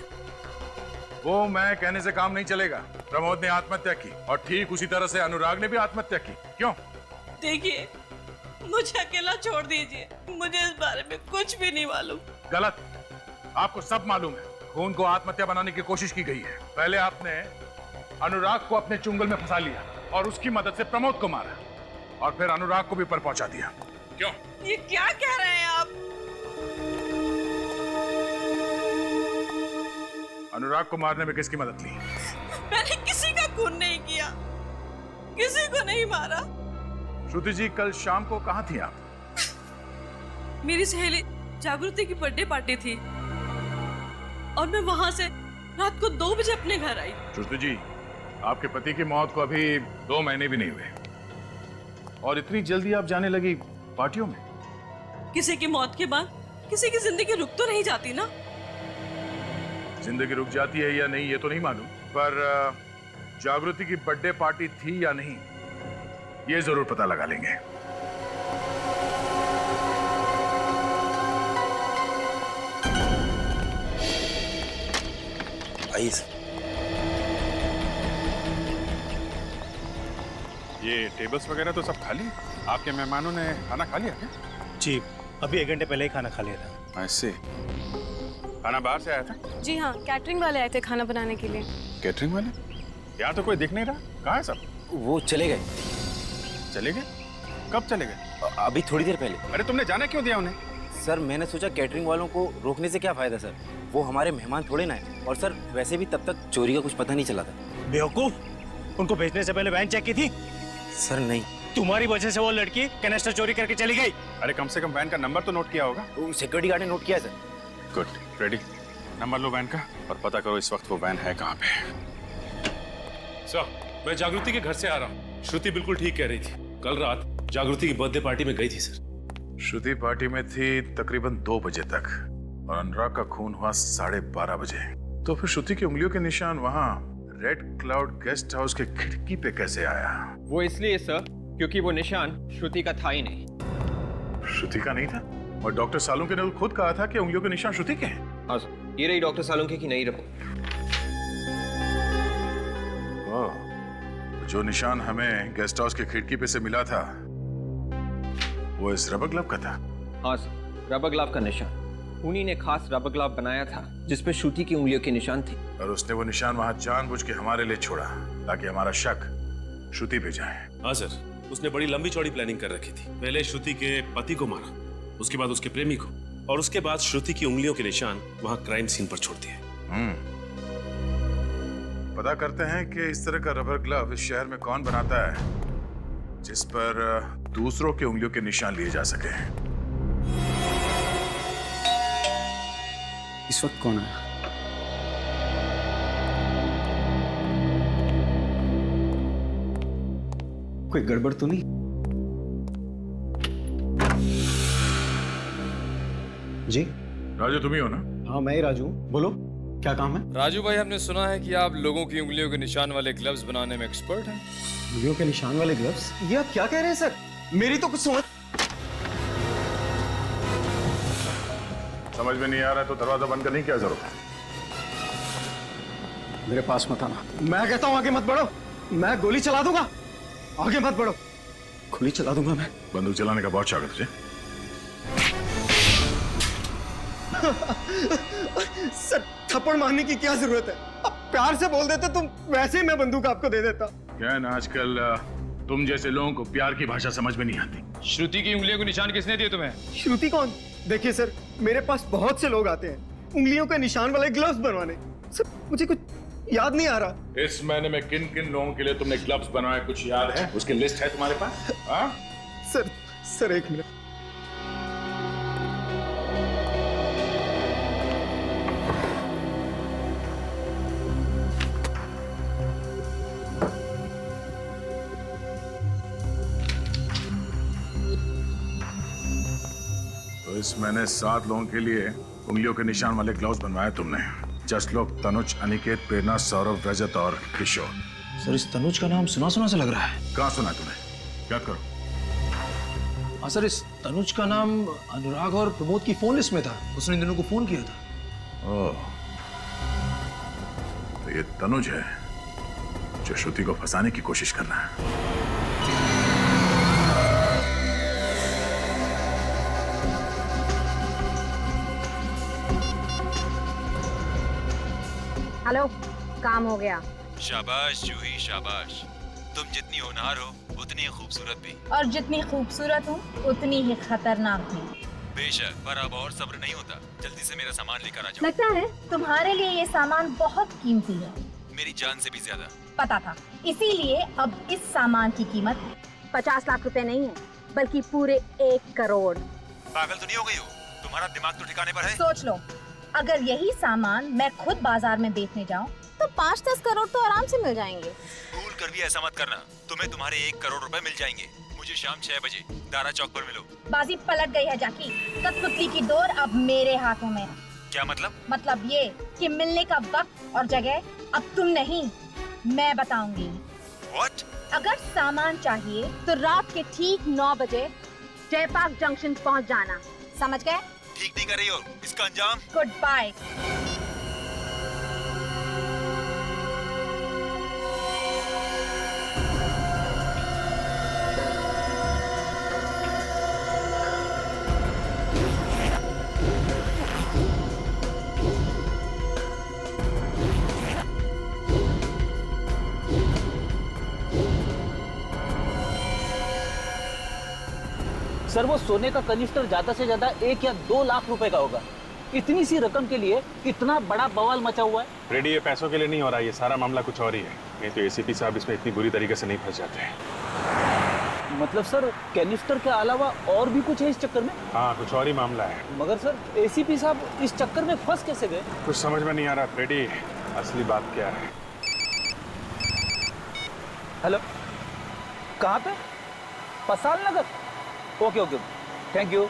वो मैं कहने से काम नहीं चलेगा। प्रमोद ने आत्महत्या की और ठीक उसी तरह से अनुराग ने भी आत्महत्या की। क्यों? देखिए, मुझे अकेला छोड़ दीजिए, मुझे इस बारे में कुछ भी नहीं मालूम। गलत, आपको सब मालूम है। खून को आत्महत्या बनाने की कोशिश की गई है। पहले आपने अनुराग को अपने चुंगल में फंसा लिया और उसकी मदद से प्रमोद को मारा और फिर अनुराग को भी पर पहुंचा दिया। क्यों? ये क्या कह रहे हैं आप? अनुराग को मारने में किसकी मदद ली? मैंने किसी का खून नहीं किया, किसी को नहीं मारा। श्रुति जी, कल शाम को कहाँ थी आप? मेरी सहेली जागृति की बर्थडे पार्टी थी और मैं वहां से रात को 2 बजे अपने घर आई। श्रुति जी, आपके पति की मौत को अभी 2 महीने भी नहीं हुए और इतनी जल्दी आप जाने लगी पार्टियों में? किसी की मौत के बाद किसी की जिंदगी रुक तो नहीं जाती ना। जिंदगी रुक जाती है या नहीं ये तो नहीं मालूम, पर जागृति की बर्थडे पार्टी थी या नहीं ये जरूर पता लगा लेंगे। आइए। ये टेबल्स वगैरह तो सब खाली है। आपके मेहमानों ने खाना खा लिया क्या? जी, अभी 1 घंटे पहले ही खाना खा लिया था। ऐसे खाना बाहर से आया था? जी हाँ, कैटरिंग वाले आए थे खाना बनाने के लिए। कैटरिंग वाले? यहाँ तो कोई दिख नहीं रहा, कहाँ है सब? वो चले गए। चले गए? कब चले गए? अभी थोड़ी देर पहले। अरे तुमने जाने क्यों दिया उन्हें? सर, मैंने सोचा कैटरिंग वालों को रोकने से क्या फायदा सर, वो हमारे मेहमान थोड़े ना है। और सर वैसे भी तब तक चोरी का कुछ पता नहीं चला था। बेवकूफ, उनको भेजने से पहले वैन चेक की थी? सर नहीं। तुम्हारी वजह से वो लड़की कैनेस्टर चोरी करके चली गई। अरे कम से कम वैन का नंबर तो नोट किया होगा। सिक्योरिटी गार्ड ने नोट किया सर। Good, ready. नंबर लो वैन का और पता करो इस वक्त वो वैन है कहाँ पे। सर, मैं जागृति के घर से आ रहा हूँ। श्रुति बिल्कुल ठीक कह रही थी। कल रात जागृति की बर्थडे पार्टी में गई थी सर। श्रुति पार्टी में थी तकरीबन 2 बजे तक और अनुराग का खून हुआ 12:30 बजे। तो फिर श्रुति की उंगलियों के निशान वहाँ रेड क्लाउड गेस्ट हाउस के खिड़की पे कैसे आया? वो इसलिए सर क्योंकि वो निशान श्रुति का था ही नहीं। श्रुति का नहीं था? और डॉक्टर सालुंके ने खुद कहा था कि उंगलियों के निशान श्रुति के हैं। हाँ सर, ये रही डॉक्टर सालुंके की नई रिपोर्ट। तो जो निशान हमें गेस्ट हाउस के खिड़की पे से मिला था वो इस रबर ग्लव का था? हाँ सर, रबर ग्लव का निशान। उन्हीं ने खास रबर ग्लव बनाया था जिसपे श्रुति की उंगलियों के निशान थे। और उसने वो निशान वहां जानबूझ के हमारे लिए छोड़ा ताकि हमारा शक श्रुति पे जाए। हाँ सर, उसने बड़ी लंबी चौड़ी प्लानिंग कर रखी थी। पहले श्रुति के पति को मारा, उसके बाद उसके प्रेमी को, और उसके बाद श्रुति की उंगलियों के निशान वहां क्राइम सीन पर छोड़ दिए। पता करते हैं कि इस तरह का रबर ग्लव इस शहर में कौन बनाता है जिस पर दूसरों की उंगलियों के निशान लिए जा सके। इस वक्त कौन आया? कोई गड़बड़ तो नहीं? जी राजू तुम ही हो ना? हाँ मैं ही राजू, बोलो क्या काम है? राजू भाई, हमने सुना है कि आप लोगों की उंगलियों के निशान वाले ग्लव्स बनाने में एक्सपर्ट हैं। उंगलियों के निशान वाले ग्लव्स? ये आप क्या कह रहे हैं सर? मेरी तो कुछ समझ में नहीं आ रहा है तो दरवाजा बंद करने की क्या जरूरत है? मेरे पास मत आना। मैं कहता हूँ आगे मत बढ़ो, मैं गोली चला दूंगा। आगे मत बढ़ो, गोली चला दूंगा मैं। बंदूक चलाने का बहुत शौक है तुझे? सर थप्पड़ मारने की क्या जरूरत है? अब प्यार से बोल देते तुम, वैसे ही मैं बंदूक आपको दे देता। क्या है ना, आजकल तुम जैसे लोगों को प्यार की भाषा समझ में नहीं आती। श्रुति की उंगलियों को निशान किसने दिए तुम्हें? श्रुति कौन? देखिए सर, मेरे पास बहुत से लोग आते हैं उंगलियों के निशान वाले ग्लव्स बनवाने। सर मुझे कुछ याद नहीं आ रहा। इस महीने में किन किन लोगों के लिए तुमने ग्लव्स बनवाए कुछ याद है? उसकी लिस्ट है तुम्हारे पास? हाँ? सर एक मिनट। तो इस महीने 7 लोगों के लिए उंगलियों के निशान वाले ग्लव्स बनवाए तुमने। जस्ट लोग तनुज, अनिकेत, प्रेरणा, सौरभ, रजत और किशोर। सर इस तनुज का नाम सुना सुना सा लग रहा है। कहाँ सुना तुम्हें? क्या करो? हाँ सर, इस तनुज का नाम अनुराग और प्रमोद की फोन लिस्ट में था। उसने इन दोनों को फोन किया था। ओह, तो ये तनुज है जो श्रुति को फंसाने की कोशिश कर रहा है। हेलो, काम हो गया। शाबाश जूही शाबाश। तुम जितनी होनहार हो उतनी ही खूबसूरत भी। और जितनी खूबसूरत हूँ उतनी ही खतरनाक भी। बेशक, पर अब और सब्र नहीं होता। जल्दी से मेरा सामान लेकर आ जाओ। लगता है तुम्हारे लिए ये सामान बहुत कीमती है। मेरी जान से भी ज्यादा। पता था, इसीलिए अब इस सामान की कीमत 50 लाख रुपए नहीं है, बल्कि पूरे 1 करोड़। पागल तो नहीं हो गई हो? तुम्हारा दिमाग तो ठिकाने पर है? सोच लो, अगर यही सामान मैं खुद बाजार में बेचने जाऊं तो 5-10 करोड़ तो आराम से मिल जाएंगे। भूल कर भी ऐसा मत करना। तुम्हें तुम्हारे 1 करोड़ रुपए मिल जाएंगे। मुझे शाम 6 बजे दारा चौक पर मिलो। बाजी पलट गई है जाकी। कठपुतली की डोर अब मेरे हाथों में है। क्या मतलब? मतलब ये कि मिलने का वक्त और जगह अब तुम नहीं, मैं बताऊंगी। What? अगर सामान चाहिए तो रात के ठीक 9 बजे जयपाक जंक्शन पहुंच जाना। समझ गए? ठीक नहीं कर रही हो। इसका अंजाम? Good bye. सर वो सोने का कनिस्टर ज्यादा से ज्यादा 1 या 2 लाख रुपए का होगा। इतनी सी रकम के लिए इतना बड़ा बवाल मचा हुआ है। रेडी, ये पैसों के लिए नहीं हो रहा, ये सारा मामला कुछ और ही है। नहीं तो एसीपी साहब इसमें इतनी बुरी तरीके से नहीं फंस जाते हैं। मतलब सर कैनिस्टर के अलावा और भी कुछ है इस चक्कर में? हाँ, कुछ और ही मामला है। मगर सर एसीपी साहब इस चक्कर में फंस कैसे गए? कुछ समझ में नहीं आ रहा रेडी, असली बात क्या है। हेलो, कहाँ पे? Pasal Nagar? Okay okay, thank you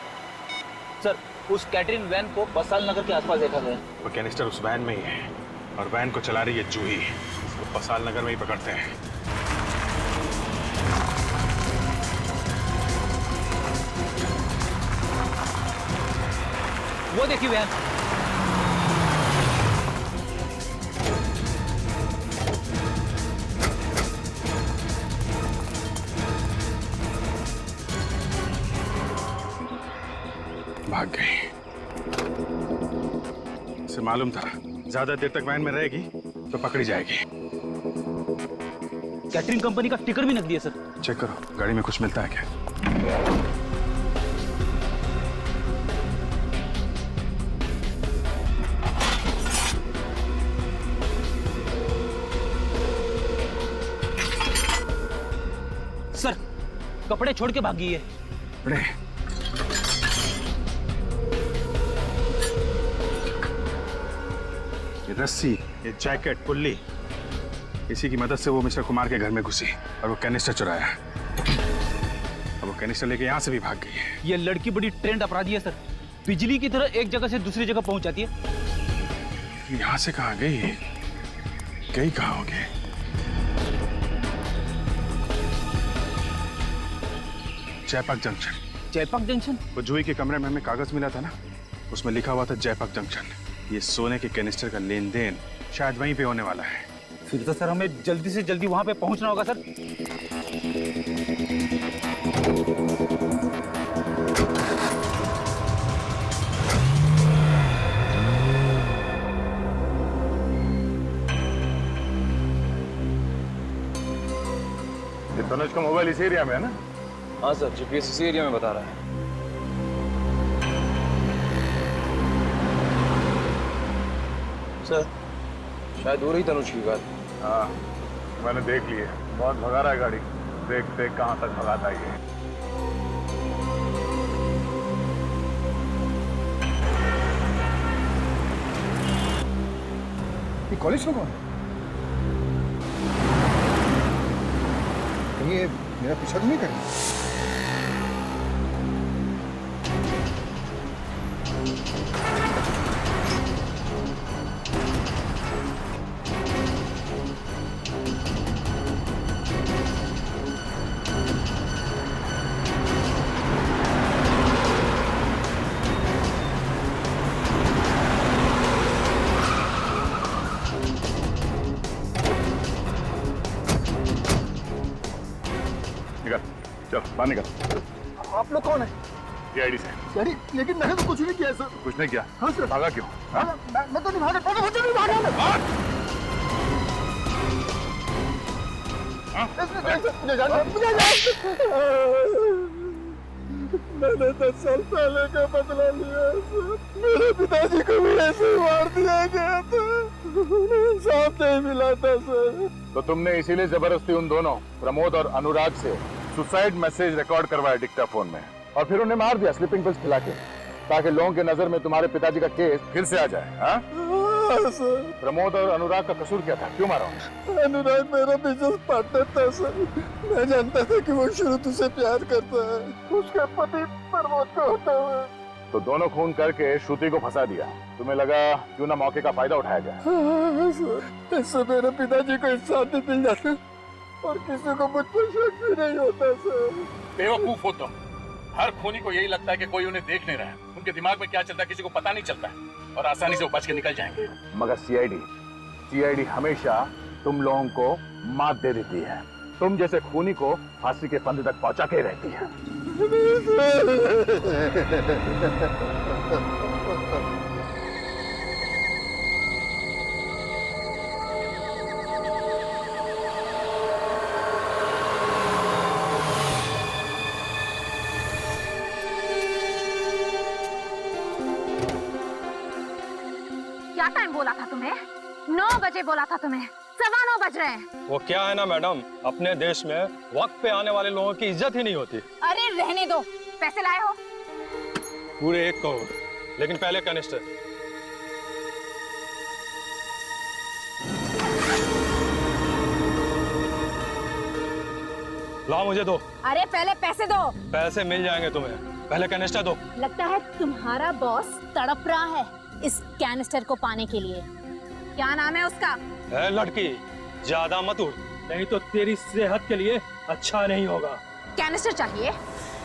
sir. उस कैटरिंग वैन को पसाल नगर के आसपास देखा गया। वो कैनिस्टर उस वैन में ही है और वैन को चला रही है जूही। उसको पसाल नगर में ही पकड़ते हैं। वो देखिए वैन। भाग गई। इसे मालूम था ज्यादा देर तक वैन में रहेगी तो पकड़ी जाएगी। कैटरिंग कंपनी का टिकट भी नकली है सर। चेक करो, गाड़ी में कुछ मिलता है क्या? कपड़े छोड़ के भागी है। अरे ये रस्सी, ये जैकेट, पुल्ली, इसी की मदद से वो मिस्टर कुमार के घर में घुसी और वो कैनिस्टर चुराया। अब वो कैनिस्टर लेके यहाँ से भी भाग गई है। ये लड़की बड़ी ट्रेंड अपराधी है सर, बिजली की तरह एक जगह से दूसरी जगह पहुंच जाती है। यहाँ से कहाँ गई? गई कहाँ होगी? जयपाक जंक्शन। जयपाक जंक्शन? वो जूही के कमरे में हमें कागज मिला था ना, उसमें लिखा हुआ था जयपाक जंक्शन। ये सोने के कैनिस्टर का लेन देन शायद वहीं पे होने वाला है। फिर तो सर हमें जल्दी से जल्दी वहां पे पहुंचना होगा सर। ये तनुज का मोबाइल इस एरिया में है ना? हाँ सर, जीपीएस इसी एरिया में बता रहा है। सर शायद हो रही तनुज की बात। हाँ मैंने देख ली है, बहुत भगा रहा है गाड़ी। देखते कहाँ तक भगाता है ये। कॉलेज में कौन है? कहीं ये मेरा पीछा तो नहीं करेगा? चल बाहर निकल। आप लोग कौन है? सीआईडी से। यानी लेकिन मैंने तो कुछ नहीं किया सर। कुछ नहीं किया? हाँ सर। भागा क्यों? हाँ? मैं तो नहीं भागा, मैं तो नहीं भागा। मैंने 10 साल पहले का बदला लिया सर। मेरे पिताजी को भी ऐसे ही मार दिया गया था, इंसाफ नहीं मिला था सर। तो तुमने इसीलिए जबरदस्ती उन दोनों प्रमोद और अनुराग से सुसाइड मैसेज रिकॉर्ड करवाया डिक्टाफोन में, और फिर उन्हें मार दिया स्लीपिंग पिल्स खिला के, ताकि लोगों की नजर में तुम्हारे पिताजी का केस फिर से आ जाए। हाँ? सर। प्रमोद और अनुराग का कसूर क्या था? क्यों मारा? अनुराग मेरा बिजनेस पार्टनर था सर। मैं जानता था कि वो शुरू से प्यार करता है, उसका पति प्रमोद को होता है। तो दोनों खून करके श्रुति को फंसा दिया। तुम्हें लगा क्यों ना मौके का फायदा उठाया जाए। हाँ सर, इससे मेरे पिताजी को इंसाफ भी मिल जाता और किसी को मुझ पर शक भी नहीं होता सर। बेवकूफ हो तुम। हर खूनी को यही लगता है कि कोई उन्हें देख नहीं रहा है। उनके दिमाग में क्या चलता है किसी को पता नहीं चलता है, और आसानी से वो बच के निकल जाएंगे। मगर सीआईडी हमेशा तुम लोगों को मात दे देती है। तुम जैसे खूनी को फांसी के फंदे तक पहुंचा के रहती है। क्या टाइम बोला था तुम्हें? 9 बजे बोला था तुम्हें, 9:15 बज रहे हैं। वो क्या है ना मैडम, अपने देश में वक्त पे आने वाले लोगों की इज्जत ही नहीं होती। अरे रहने दो, पैसे लाए हो? पूरे 1 करोड़, लेकिन पहले कनिस्टर। लाओ मुझे दो। अरे पहले पैसे दो। पैसे मिल जाएंगे तुम्हें, पहले कैनिस्टर दो। लगता है तुम्हारा बॉस तड़प रहा है इस कैनिस्टर को पाने के लिए। क्या नाम है उसका? है लड़की, ज्यादा मत उड़, नहीं तो तेरी सेहत के लिए अच्छा नहीं होगा। कैनिस्टर चाहिए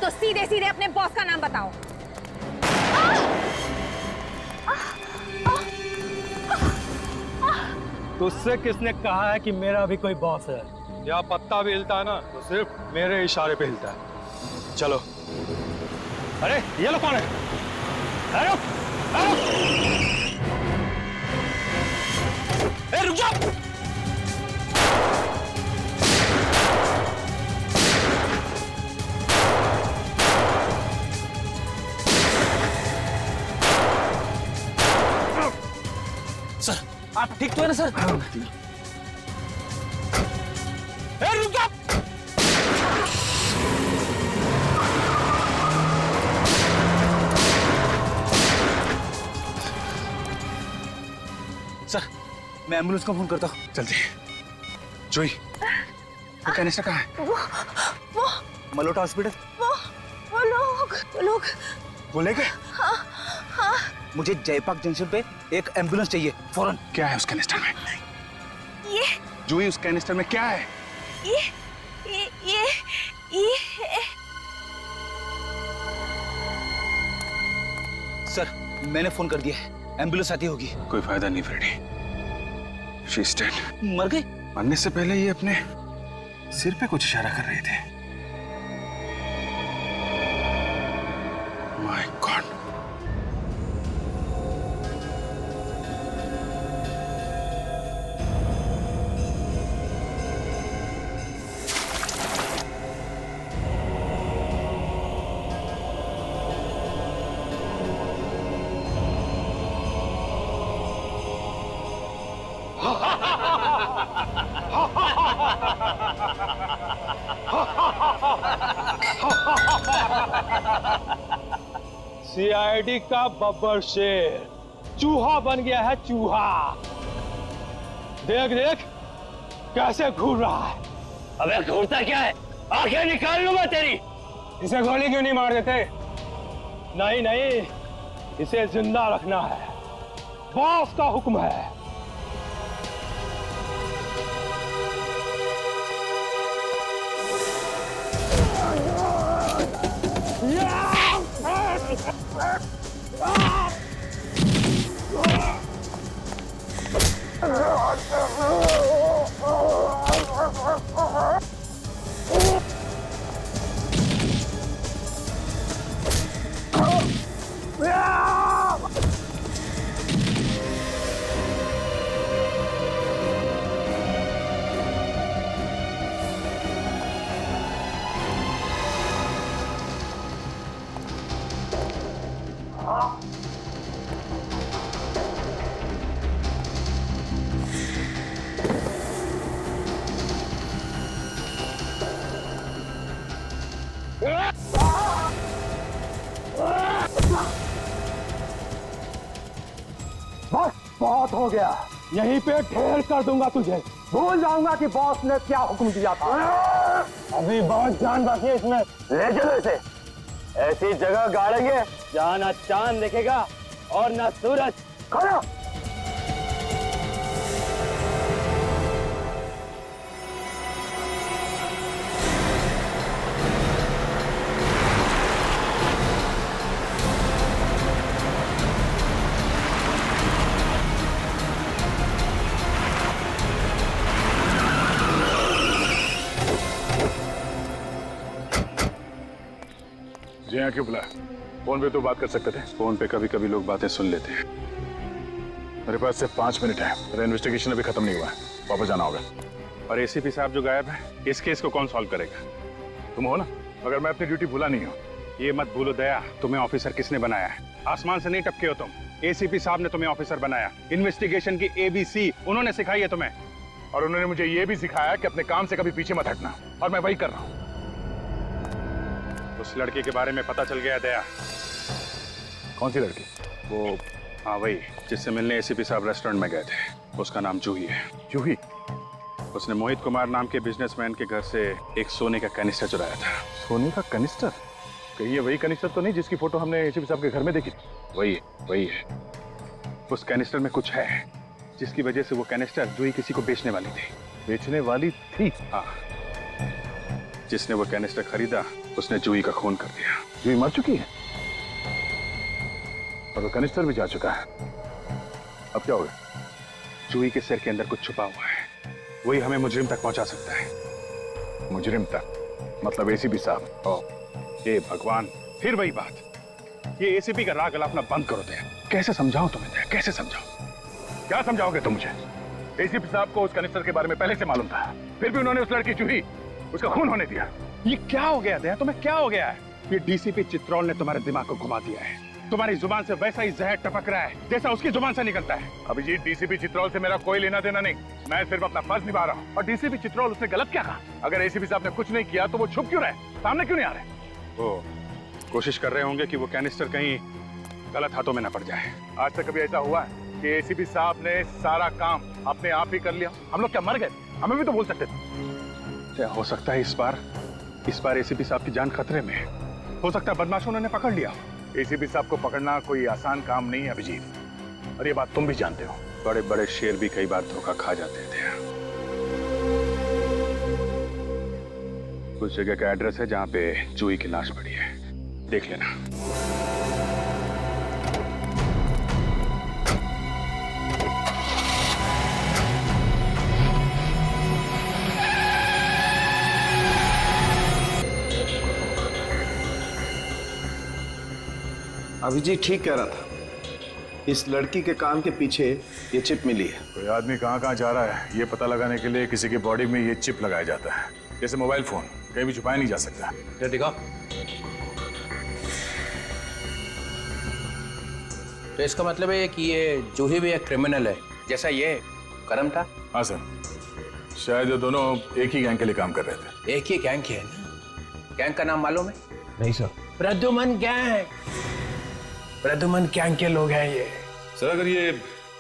तो सीधे सीधे अपने बॉस का नाम बताओ। तुझसे किसने कहा है कि मेरा भी कोई बॉस है? या पत्ता भी हिलता है ना तो सिर्फ मेरे इशारे पे हिलता है। चलो। अरे ये लोग कौन है? अरे रुक जाओ। सर आप ठीक तो है ना सर? रुक जाओ। मैं एम्बुलेंस को फोन करता हूँ। जल्दी। जोई, वो कैनिस्टर कहाँ है? वो मलोटा हॉस्पिटल। वो लोग वो लेके? हाँ। मुझे जयपाक जंक्शन पे एक एम्बुलेंस चाहिए फौरन। क्या है उस कैनिस्टर में? ये जोई, उस कैनिस्टर में क्या है? ये सर, मैंने फोन कर दिया है, एम्बुलेंस आती होगी। कोई फायदा नहीं फ्रेडी, शी इज डेड। मर गई? मरने से पहले ये अपने सिर पे कुछ इशारा कर रहे थे। My God. सीआईडी का बब्बर शेर चूहा बन गया है, चूहा। देख देख कैसे घूर रहा है। अबे घूरता क्या है? आंखें निकाल लूंगा तेरी। इसे गोली क्यों नहीं मार देते? नहीं, इसे जिंदा रखना है, बॉस का हुक्म है। बस बहुत हो गया, यहीं पे ढेर कर दूंगा तुझे। भूल जाऊंगा कि बॉस ने क्या हुक्म दिया था। अभी बहुत जान बाकी है इसमें। ले चलो इसे, ऐसी जगह गाड़ेंगे जहाँ ना चांद दिखेगा और ना सूरज। खड़ा। जी हाँ, क्यों बुलाया? फोन पे तो बात कर सकते थे। फोन पे कभी कभी लोग बातें सुन लेते हैं। मेरे पास सिर्फ 5 मिनट है, मेरा इन्वेस्टिगेशन अभी खत्म नहीं हुआ है, वापस जाना होगा। और एसीपी साहब जो गायब है, इस केस को कौन सॉल्व करेगा? तुम हो ना? मगर मैं अपनी ड्यूटी भूला नहीं हूँ। ये मत भूलो दया, तुम्हें ऑफिसर किसने बनाया है? आसमान से नहीं टपके हो तुम। एसीपी साहब ने तुम्हें ऑफिसर बनाया। इन्वेस्टिगेशन की ABC उन्होंने सिखाई है तुम्हें। और उन्होंने मुझे ये भी सिखाया कि अपने काम से कभी पीछे मत हटना, और मैं वही कर रहा हूँ। उस लड़के के बारे में पता चल गया दया। कौन सी लड़की? वो हाँ वही, जिससे मिलने एसीपी साहब रेस्टोरेंट में गए थे। उसका नाम जूही है। जूही? उसने मोहित कुमार नाम के बिजनेसमैन के घर से एक सोने का कैनिस्टर चुराया था। सोने का कैनिस्टर? कहीं ये वही कैनिस्टर तो नहीं जिसकी फोटो हमने एसीपी साहब के घर में देखी? वही है। उस कैनिस्टर में कुछ है जिसकी वजह से वो कैनिस्टर जूही किसी को बेचने वाली थी। बेचने वाली थी? हाँ। जिसने वो कैनिस्टर खरीदा उसने जूही का खून कर दिया। जूही मर चुकी है और वो कैनिस्टर भी जा चुका है। अब क्या होगा? जूही के सिर के अंदर कुछ छुपा हुआ है, वही हमें मुजरिम तक पहुंचा सकता है। मुजरिम तक? मतलब एसीपी साहब? हे भगवान, फिर वही बात। ये एसीपी का राग अलापना बंद करो दया। कैसे समझाऊं तुम्हें दया, कैसे समझाऊं? क्या समझाओगे तुम मुझे? एसीपी साहब को उस कैनिस्टर के बारे में पहले से मालूम था, फिर भी उन्होंने उस लड़की जूही उसका खून होने दिया। ये क्या हो गया दया, तुम्हें क्या हो गया है? ये डीसीपी चित्रोल ने तुम्हारे दिमाग को घुमा दिया है। तुम्हारी जुबान से वैसा ही जहर टपक रहा है जैसा उसकी जुबान से निकलता है। अभी जी डीसीपी चित्रोल से मेरा कोई लेना देना नहीं, मैं सिर्फ अपना फर्ज निभा रहा हूँ। और डीसीपी चित्रोल उसने गलत क्या कहा? अगर एसीपी साहब ने कुछ नहीं किया तो वो छुप क्यों रहे, सामने क्यों नहीं आ रहे? वो कोशिश कर रहे होंगे कि वो कैनिस्टर कहीं गलत हाथों में न पड़ जाए। आज तक कभी ऐसा हुआ है? कि एसीपी साहब ने सारा काम अपने आप ही कर लिया? हम लोग क्या मर गए? हमें भी तो बोल सकते थे। क्या हो सकता है इस बार एसीपी साहब की जान खतरे में है। हो सकता है बदमाशों ने पकड़ लिया। एसीपी साहब को पकड़ना कोई आसान काम नहीं है अभिजीत, और ये बात तुम भी जानते हो। बड़े बड़े शेर भी कई बार धोखा खा जाते थे। उस जगह का एड्रेस है जहां पे जूही की लाश पड़ी है, देख लेना। अभिजीत ठीक कह रहा था, इस लड़की के कान के पीछे ये चिप मिली है। कोई आदमी कहाँ कहाँ जा रहा है ये पता लगाने के लिए किसी की बॉडी में ये चिप लगाया जाता है। जैसे मोबाइल फोन कहीं भी छुपाया नहीं जा सकता। ये दिखाओ। तो इसका मतलब है कि ये जूही भी एक क्रिमिनल है, जैसा ये करम था। हाँ सर, शायद ये दोनों एक ही गैंग के लिए काम कर रहे थे। एक ही गैंग के है ना? गैंग का नाम मालूम है? नहीं sir. Pradyuman gang. Pradyuman gang के लोग हैं ये। सर अगर ये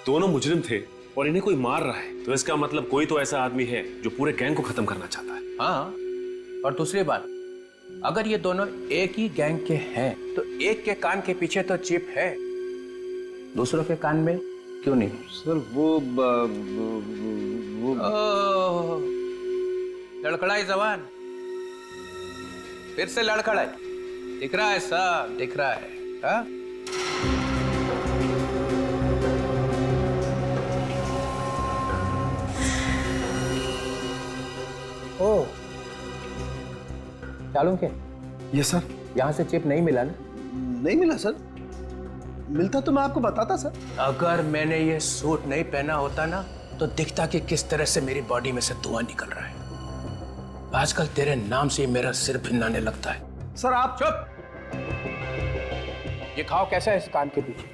दोनों मुजरिम थे और इन्हें कोई मार रहा है तो इसका मतलब कोई तो ऐसा आदमी है जो पूरे गैंग को खत्म करना चाहता है। हाँ, और दूसरी बात, अगर ये दोनों एक ही गैंग के हैं तो एक के कान के पीछे तो चिप है, दूसरों के कान में क्यों नहीं? सर वो लड़खड़ाई जवान, फिर से लड़खड़ाई। दिख रहा है सब, दिख रहा है। हाँ? ओ, चालू के? Yes sir. यहाँ से चिप नहीं मिला ना? नहीं मिला सर। मिलता तो मैं आपको बताता सर। अगर मैंने ये सूट नहीं पहना होता ना तो दिखता कि किस तरह से मेरी बॉडी में से धुआं निकल रहा है। आजकल तेरे नाम से मेरा सिर भिन्नाने लगता है। सर आप चुप। ये खाओ कैसा है इस कान के पीछे?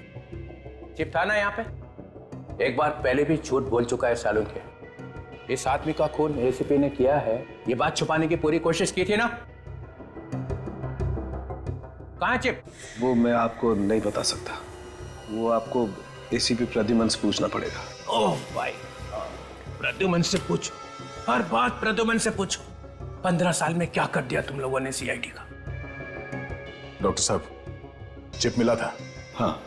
चिप था ना यहाँ पे? एक बार पहले भी झूठ बोल चुका है सालों के। इस आदमी का खून एसीपी ने किया है, ये बात छुपाने की पूरी कोशिश की थी ना? कहाँ चिप? वो मैं आपको नहीं बता सकता, वो आपको एसीपी प्रद्युमन से पूछना पड़ेगा। ओह भाई, प्रद्युमन से पूछो, हर बात प्रद्युमन से पूछो। 15 साल में क्या कर दिया तुम लोगों ने सीआईडी का? डॉक्टर साहब, चिप मिला था? हाँ।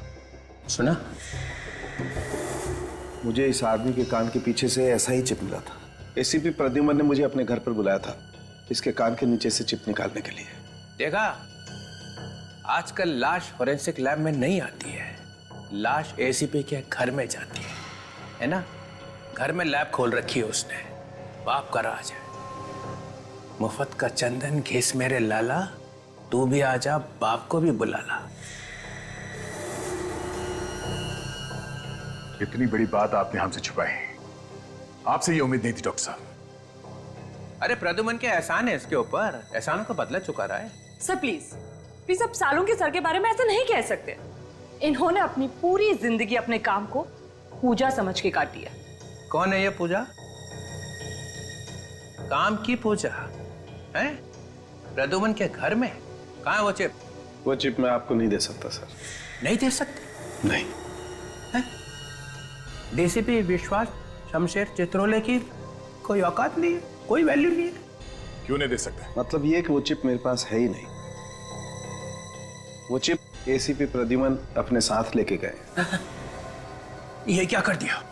सुना? मुझे इस आदमी के कान के पीछे से ऐसा ही चिप मिला था। एसीपी प्रद्युमन ने मुझे अपने घर पर बुलाया था इसके कान के नीचे से चिप निकालने के लिए। देखा, आजकल लाश फोरेंसिक लैब में नहीं आती है, लाश एसीपी के घर में जाती है ना? घर में लैब खोल रखी है उसने, बाप का राज है। मुफ्त का चंदन घिस मेरे लाला, तू भी आजा, बाप को भी बुला ला। इतनी बड़ी बात आपने हमसे छुपाई, आपसे ये उम्मीद नहीं थी डॉक्टर साहब। अरे प्रद्युमन के एहसान है इसके ऊपर, एहसानों का बदला चुका रहा है। सर प्लीज प्लीज, आप सालों के सर के बारे में ऐसा नहीं कह सकते। इन्होंने अपनी पूरी जिंदगी अपने काम को पूजा समझ के काटी है। कौन है ये पूजा? काम की पूजा है? प्रद्युमन के घर में? कहाँ है वो चिप? वो चिप मैं आपको नहीं दे सकता सर। नहीं दे सकते? नहीं। डीसीपी विश्वास शमशेर चित्रोले की कोई औकात नहीं है, कोई वैल्यू नहीं है। क्यों नहीं दे सकते? मतलब ये कि वो चिप मेरे पास है ही नहीं। वो चिप एसीपी प्रद्युमन अपने साथ लेके गए। ये क्या कर दिया?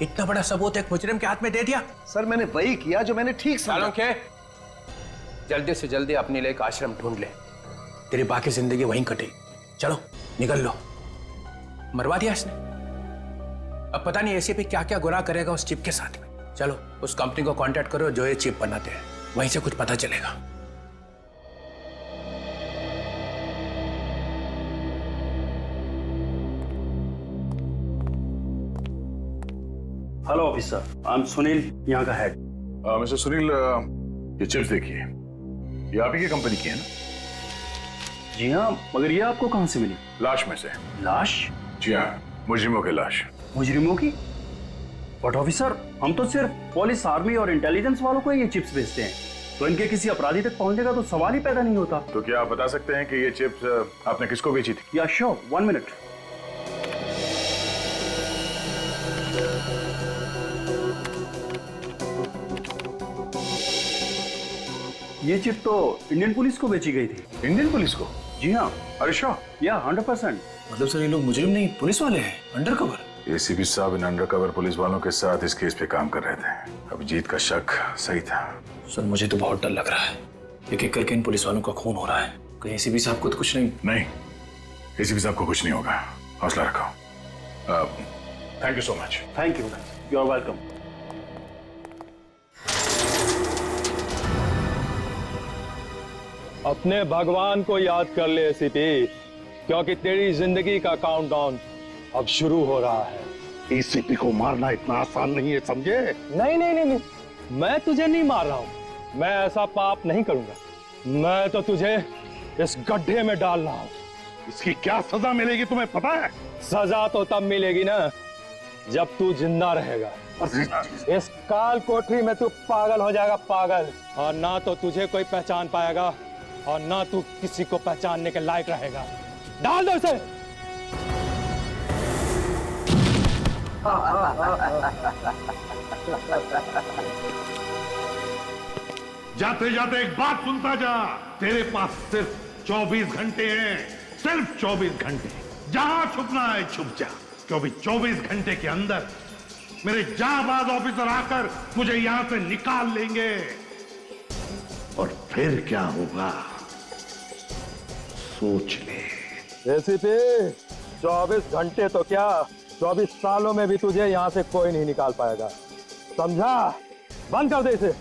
इतना बड़ा सबूत एक मुजरिम के हाथ में दे दिया? सर मैंने वही किया जो मैंने ठीक समझा। के जल्दी से जल्दी अपने लिए एक आश्रम ढूंढ ले, तेरी बाकी जिंदगी वहीं कटे। चलो निकल लो। मरवा दिया इसने, अब पता नहीं एसीपी क्या क्या गुनाह करेगा उस चिप के साथ में। चलो उस कंपनी को कांटेक्ट करो जो ये चिप बनाते हैं, वहीं से कुछ पता चलेगा। Hello officer, I am Sunil, यहाँ का हेड। मिस्टर सुनील, ये चिप्स देखिए, ये आप ही की कंपनी की है ना? जी हाँ, मगर ये आपको कहाँ से मिली? लाश में से। लाश? जी हाँ, मुजरिमों की लाश। मुजरिमों की? बट ऑफिसर, हम तो सिर्फ पुलिस, आर्मी और इंटेलिजेंस वालों को ये चिप्स भेजते हैं, तो इनके किसी अपराधी तक पहुंचने का तो सवाल ही पैदा नहीं होता। तो क्या आप बता सकते हैं कि ये चिप्स आपने किसको बेची थी? या श्योर, 1 मिनट। ये चिप तो इंडियन पुलिस को बेची गई थी। इंडियन पुलिस को? जी हाँ। अरे श्योर? या 100%। मतलब सर ये लोग मुजरिम नहीं पुलिस वाले हैं, अंडरकवर। एसीपी साहब इन अंडरकवर पुलिस वालों के साथ इस केस पे काम कर रहे थे। अभिजीत का शक सही था। सर मुझे तो बहुत डर लग रहा है, एक एक करके इन पुलिस वालों का खून हो रहा है। कहीं एसीपी साहब को तो कुछ नहीं? एसीपी साहब को कुछ नहीं होगा, हौसला रखो। Thank you so much. Thank you, you are welcome. अपने भगवान को याद कर ले एसीपी, क्योंकि तेरी जिंदगी का काउंटडाउन अब शुरू हो रहा है। एसीपी को मारना इतना आसान नहीं है, समझे? नहीं नहीं नहीं नहीं, मैं तुझे नहीं मार रहा हूं। मैं ऐसा पाप नहीं करूंगा। मैं तो तुझे इस गड्ढे में डाल रहा हूं। इसकी क्या सजा मिलेगी तुम्हें पता है? सजा तो तब मिलेगी ना जब तू जिंदा रहेगा। इस काल कोठरी में तू पागल हो जाएगा, पागल। और ना तो तुझे कोई पहचान पाएगा और ना तू किसी को पहचानने के लायक रहेगा। डाल दो इसे। जाते जाते एक बात सुनता जा, तेरे पास सिर्फ 24 घंटे हैं, सिर्फ 24 घंटे। जहां छुपना है छुप जा, क्योंकि 24 घंटे के अंदर मेरे जाबाज ऑफिसर आकर मुझे यहां से निकाल लेंगे। और फिर क्या होगा सोच ले। एसीपी 24 घंटे तो क्या, 24 सालों में भी तुझे यहाँ से कोई नहीं निकाल पाएगा, समझा? बंद कर दे इसे।